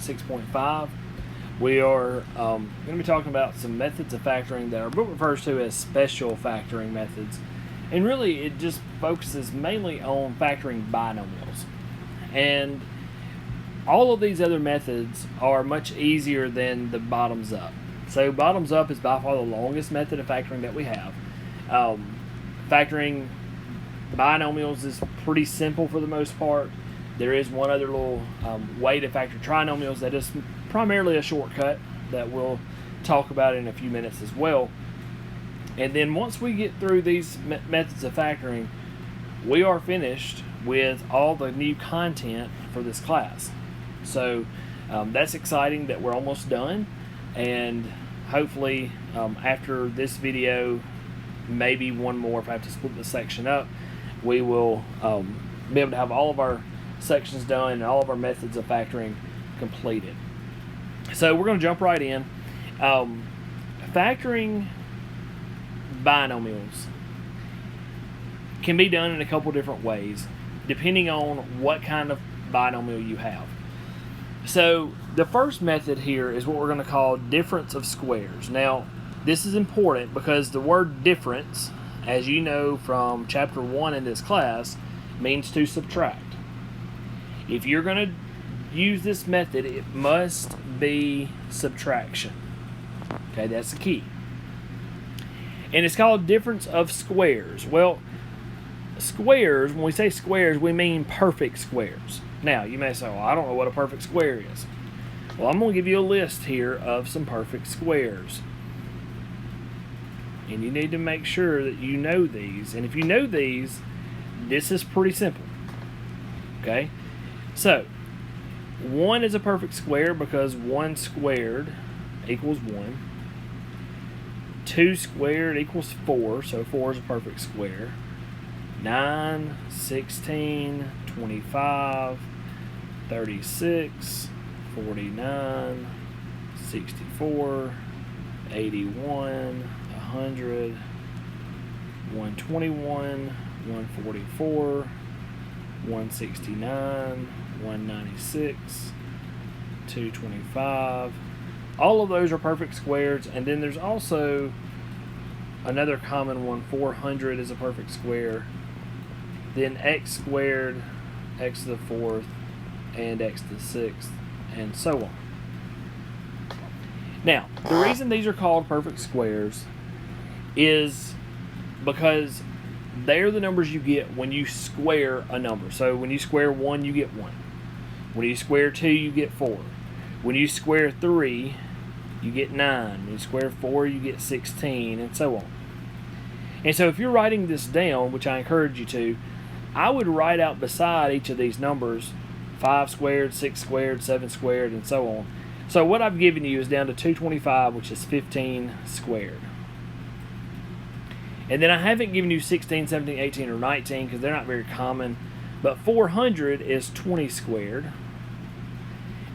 6.5. We are going to be talking about some methods of factoring that our book refers to as special factoring methods. And really, it just focuses mainly on factoring binomials. And all of these other methods are much easier than the bottoms up. So bottoms up is by far the longest method of factoring that we have. Factoring binomials is pretty simple for the most part. There is one other little way to factor trinomials that is primarily a shortcut that we'll talk about in a few minutes as well. And then once we get through these methods of factoring, we are finished with all the new content for this class. So that's exciting that we're almost done, and hopefully after this video, maybe one more if I have to split the section up, we will be able to have all of our sections done and all of our methods of factoring completed. So we're going to jump right in. Factoring binomials can be done in a couple different ways depending on what kind of binomial you have. So the first method here is what we're going to call difference of squares. Now this is important because the word difference, as you know from chapter 1 in this class, means to subtract. If you're going to use this method, it must be subtraction. Okay, that's the key. And it's called difference of squares. Well, squares, when we say squares, we mean perfect squares. Now, you may say, well, I don't know what a perfect square is. Well, I'm going to give you a list here of some perfect squares. And you need to make sure that you know these. And if you know these, this is pretty simple. Okay? So, 1 is a perfect square because 1 squared equals 1. 2 squared equals 4, so 4 is a perfect square. 9, 16, 25, 36, 49, 64, 81, 100, 121, 144, 169, 196, 225. All of those are perfect squares, and then there's also another common one. 400 is a perfect square. Then x squared, x to the 4th, and x to the 6th, and so on. Now, the reason these are called perfect squares is because they're the numbers you get when you square a number. So when you square 1, you get 1. When you square 2, you get 4. When you square 3, you get 9. When you square 4, you get 16, and so on. And so if you're writing this down, which I encourage you to, I would write out beside each of these numbers 5 squared, 6 squared, 7 squared, and so on. So what I've given you is down to 225, which is 15 squared. And then I haven't given you 16, 17, 18, or 19 because they're not very common. But 400 is 20 squared.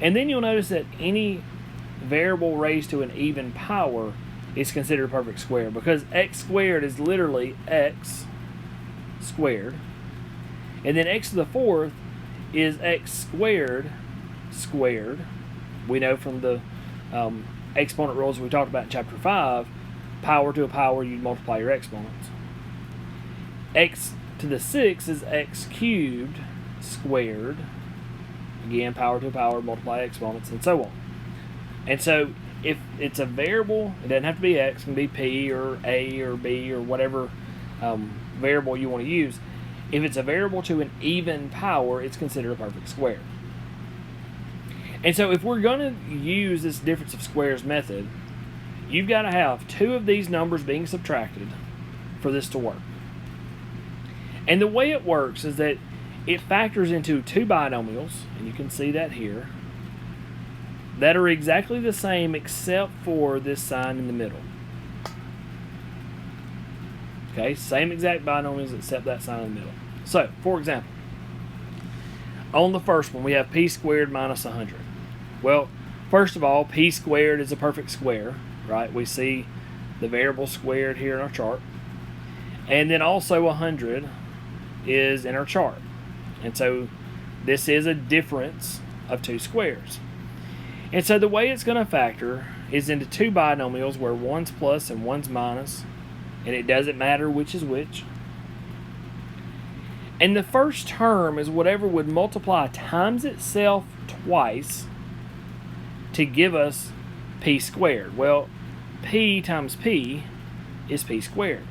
And then you'll notice that any variable raised to an even power is considered a perfect square because x squared is literally x squared. And then x to the 4th is x squared squared. We know from the exponent rules we talked about in chapter 5, power to a power, you multiply your exponents. X to the 6th is x cubed squared. Again, power to a power, multiply exponents, and so on. And so if it's a variable, it doesn't have to be x, it can be p or a or b or whatever variable you want to use. If it's a variable to an even power, it's considered a perfect square. And so if we're going to use this difference of squares method, you've got to have 2 of these numbers being subtracted for this to work. And the way it works is that it factors into 2 binomials, and you can see that here, that are exactly the same except for this sign in the middle. Okay, same exact binomials except that sign in the middle. So, for example, on the first one we have p squared minus 100. Well, first of all, p squared is a perfect square, right? We see the variable squared here in our chart. And then also 100 is in our chart. And so this is a difference of 2 squares. And so the way it's going to factor is into two binomials where one's plus and one's minus, and it doesn't matter which is which. And the first term is whatever would multiply times itself twice to give us p squared. Well, p times p is p squared.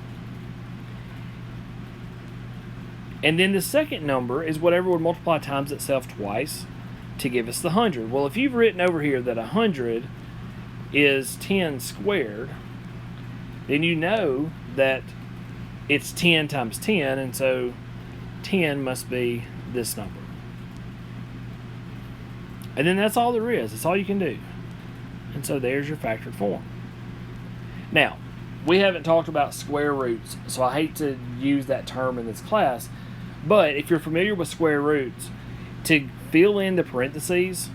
And then the second number is whatever would multiply times itself twice to give us the 100. Well, if you've written over here that 100 is 10 squared, then you know that it's 10 times 10, and so 10 must be this number. And then that's all there is. That's all you can do. And so there's your factored form. Now, we haven't talked about square roots, so I hate to use that term in this class, but if you're familiar with square roots, to fill in the parentheses,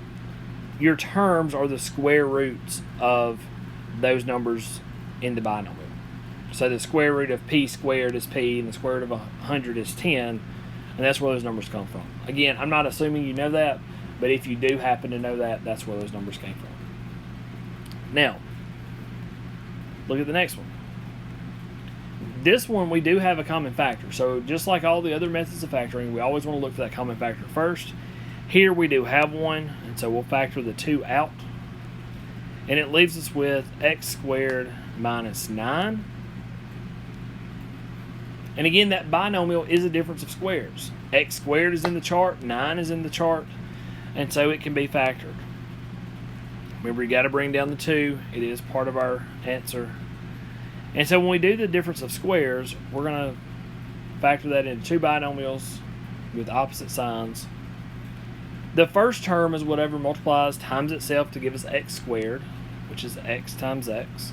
your terms are the square roots of those numbers in the binomial. So the square root of p squared is p, and the square root of 100 is 10, and that's where those numbers come from. Again, I'm not assuming you know that, but if you do happen to know that, that's where those numbers came from. Now, look at the next one. This one, we do have a common factor. So just like all the other methods of factoring, we always want to look for that common factor first. Here we do have one, and so we'll factor the 2 out. And it leaves us with x squared minus 9. And again, that binomial is a difference of squares. X squared is in the chart, 9 is in the chart, and so it can be factored. Remember, you got to bring down the 2. It is part of our answer. And so when we do the difference of squares, we're going to factor that into two binomials with opposite signs. The first term is whatever multiplies times itself to give us x squared, which is x times x.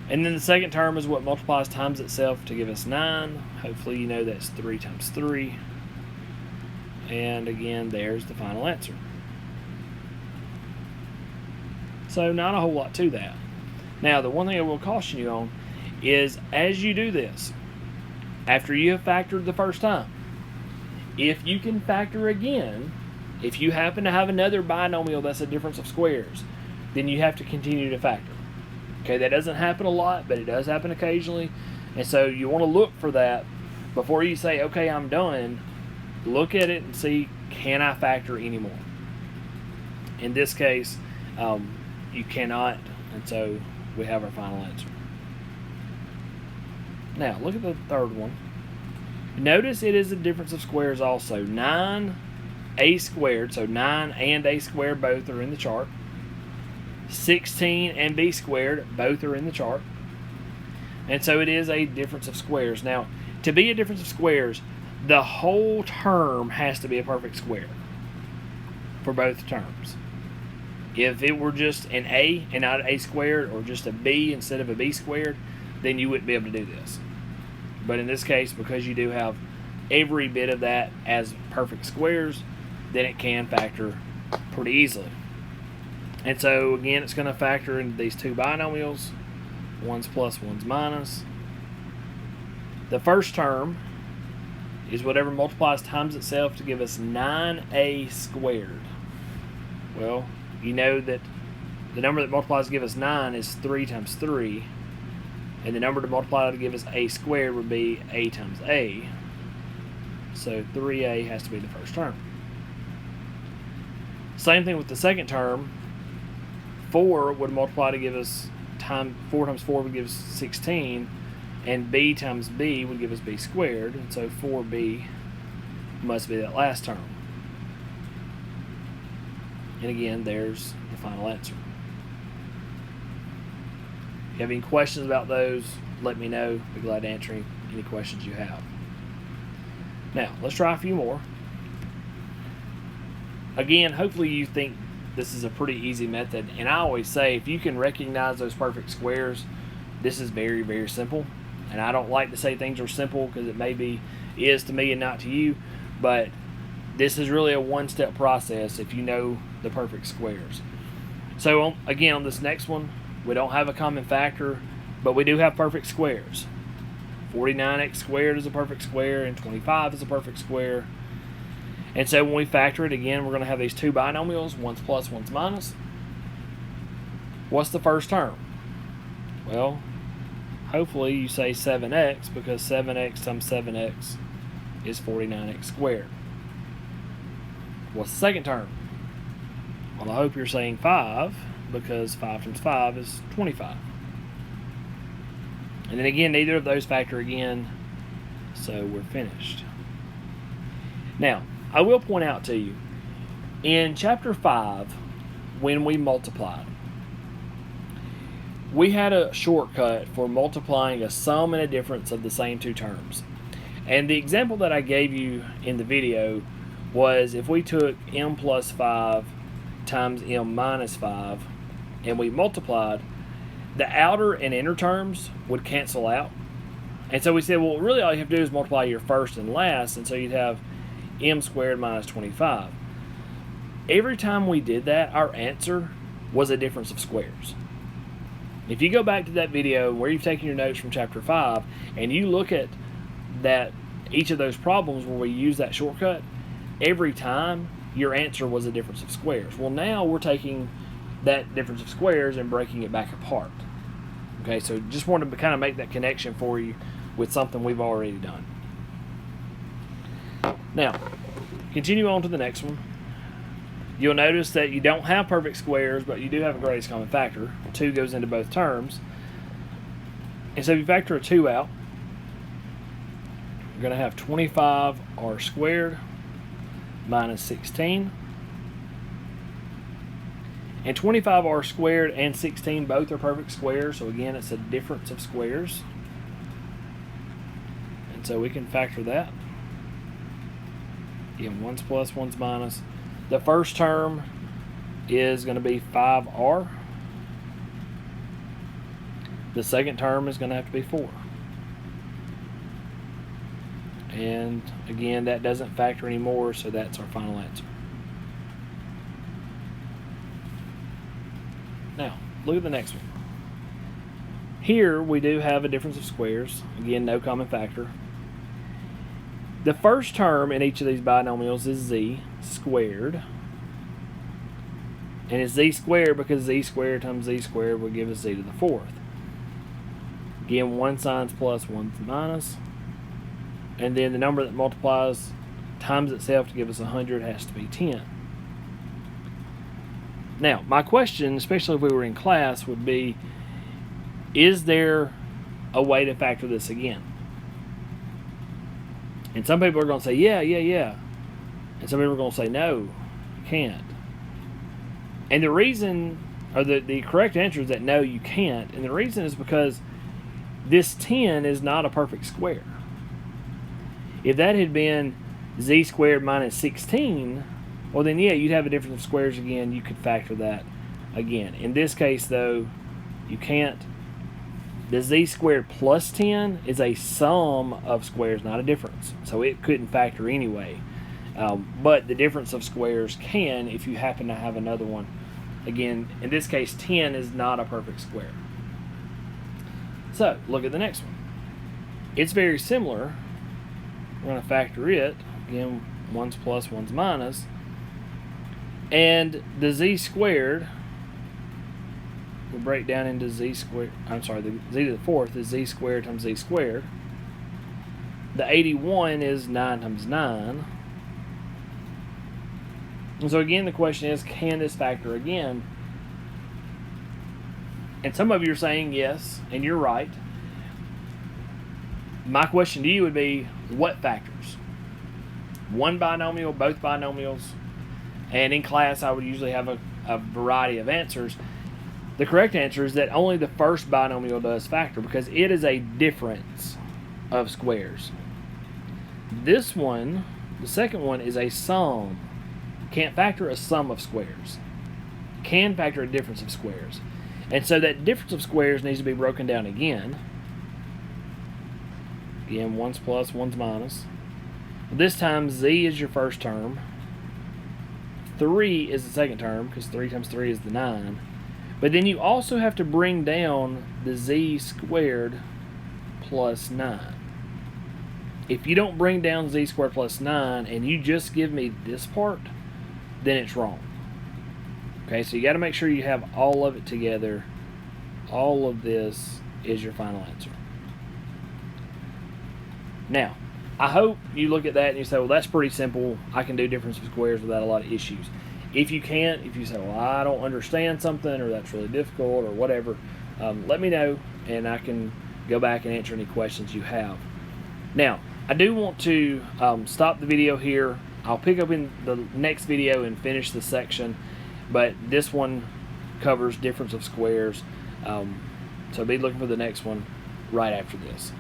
And then the second term is what multiplies times itself to give us 9. Hopefully you know that's 3 times 3. And again, there's the final answer. So not a whole lot to that. Now, the one thing I will caution you on is as you do this, after you have factored the first time, if you can factor again, if you happen to have another binomial that's a difference of squares, then you have to continue to factor. Okay, that doesn't happen a lot, but it does happen occasionally. And so you want to look for that before you say, okay, I'm done. Look at it and see, can I factor anymore? In this case, you cannot, and so we have our final answer. Now, look at the third one. Notice it is a difference of squares also. 9a squared, so 9 and a squared both are in the chart. 16 and b squared both are in the chart. And so it is a difference of squares. Now, to be a difference of squares, the whole term has to be a perfect square for both terms. If it were just an a and not an a squared, or just a b instead of a b squared, then you wouldn't be able to do this. But in this case, because you do have every bit of that as perfect squares, then it can factor pretty easily. And so again, it's going to factor into these two binomials. One's plus, one's minus. The first term is whatever multiplies times itself to give us 9a squared. Well, you know that the number that multiplies to give us 9 is 3 times 3. And the number to multiply to give us a squared would be a times a. So 3a has to be the first term. Same thing with the second term. 4 would multiply to give us 4 times 4 would give us 16. And b times b would give us b squared. And so 4b must be that last term. And again, there's the final answer. If you have any questions about those, let me know. I'll be glad to answer any questions you have. Now, let's try a few more. Again, hopefully you think this is a pretty easy method. And I always say, if you can recognize those perfect squares, this is very, very simple. And I don't like to say things are simple because it maybe is to me and not to you. But this is really a one-step process if you know the perfect squares. So again, on this next one, we don't have a common factor, but we do have perfect squares. 49x squared is a perfect square, and 25 is a perfect square. And so when we factor it again, we're going to have these two binomials, one's plus, one's minus. What's the first term? Well, hopefully you say 7x, because 7x times 7x is 49x squared. What's the second term? Well, I hope you're saying 5, because 5 times 5 is 25. And then again, neither of those factor again, so we're finished. Now, I will point out to you, in chapter 5, when we multiplied, we had a shortcut for multiplying a sum and a difference of the same two terms. And the example that I gave you in the video was if we took m plus 5 times m minus 5 and we multiplied, the outer and inner terms would cancel out. And so we said, well, really all you have to do is multiply your first and last, and so you'd have m squared minus 25. Every time we did that, our answer was a difference of squares. If you go back to that video where you've taken your notes from chapter 5 and you look at that, each of those problems where we use that shortcut, every time your answer was a difference of squares. Well, now we're taking that difference of squares and breaking it back apart. Okay, so just wanted to kind of make that connection for you with something we've already done. Now, continue on to the next one. You'll notice that you don't have perfect squares, but you do have a greatest common factor. 2 goes into both terms. And so if you factor a 2 out, you're going to have 25r squared minus 16. And 25r squared and 16 both are perfect squares, so again it's a difference of squares. And so we can factor that. Again, one's plus, one's minus. The first term is going to be 5r. The second term is going to have to be 4. And again, that doesn't factor anymore, so that's our final answer. Now, look at the next one. Here we do have a difference of squares. Again, no common factor. The first term in each of these binomials is z squared. And it's z squared because z squared times z squared will give us z to the 4th. Again, one sign's plus, one's minus. And then the number that multiplies times itself to give us 100 has to be 10. Now, my question, especially if we were in class, would be, is there a way to factor this again? And some people are going to say, yeah. And some people are going to say, no, you can't. And the reason, or the correct answer is that no, you can't. And the reason is because this 10 is not a perfect square. If that had been z squared minus 16, well then yeah, you'd have a difference of squares again. You could factor that again. In this case though, you can't. The z squared plus 10 is a sum of squares, not a difference. So it couldn't factor anyway. But the difference of squares can if you happen to have another one. Again, in this case, 10 is not a perfect square. So, look at the next one. It's very similar. We're going to factor it. Again, one's plus, one's minus. And the z squared will break down into z squared. I'm sorry, the z to the 4th is z squared times z squared. The 81 is 9 times 9. And so again, the question is, can this factor again? And some of you are saying yes, and you're right. My question to you would be, what factors? One binomial, both binomials? And in class, I would usually have a variety of answers. The correct answer is that only the first binomial does factor because it is a difference of squares. This one, the second one, is a sum. Can't factor a sum of squares. Can factor a difference of squares. And so that difference of squares needs to be broken down again. Again, one's plus, one's minus. This time z is your first term. 3 is the second term because 3 times 3 is the 9. But then you also have to bring down the z squared plus 9. If you don't bring down z squared plus 9 and you just give me this part, then it's wrong. Okay, so you got to make sure you have all of it together. All of this is your final answer. Now, I hope you look at that and you say, well, that's pretty simple. I can do difference of squares without a lot of issues. If you can't, if you say, well, I don't understand something, or that's really difficult, or whatever, let me know, and I can go back and answer any questions you have. Now, I do want to stop the video here. I'll pick up in the next video and finish the section, but this one covers difference of squares. So be looking for the next one right after this.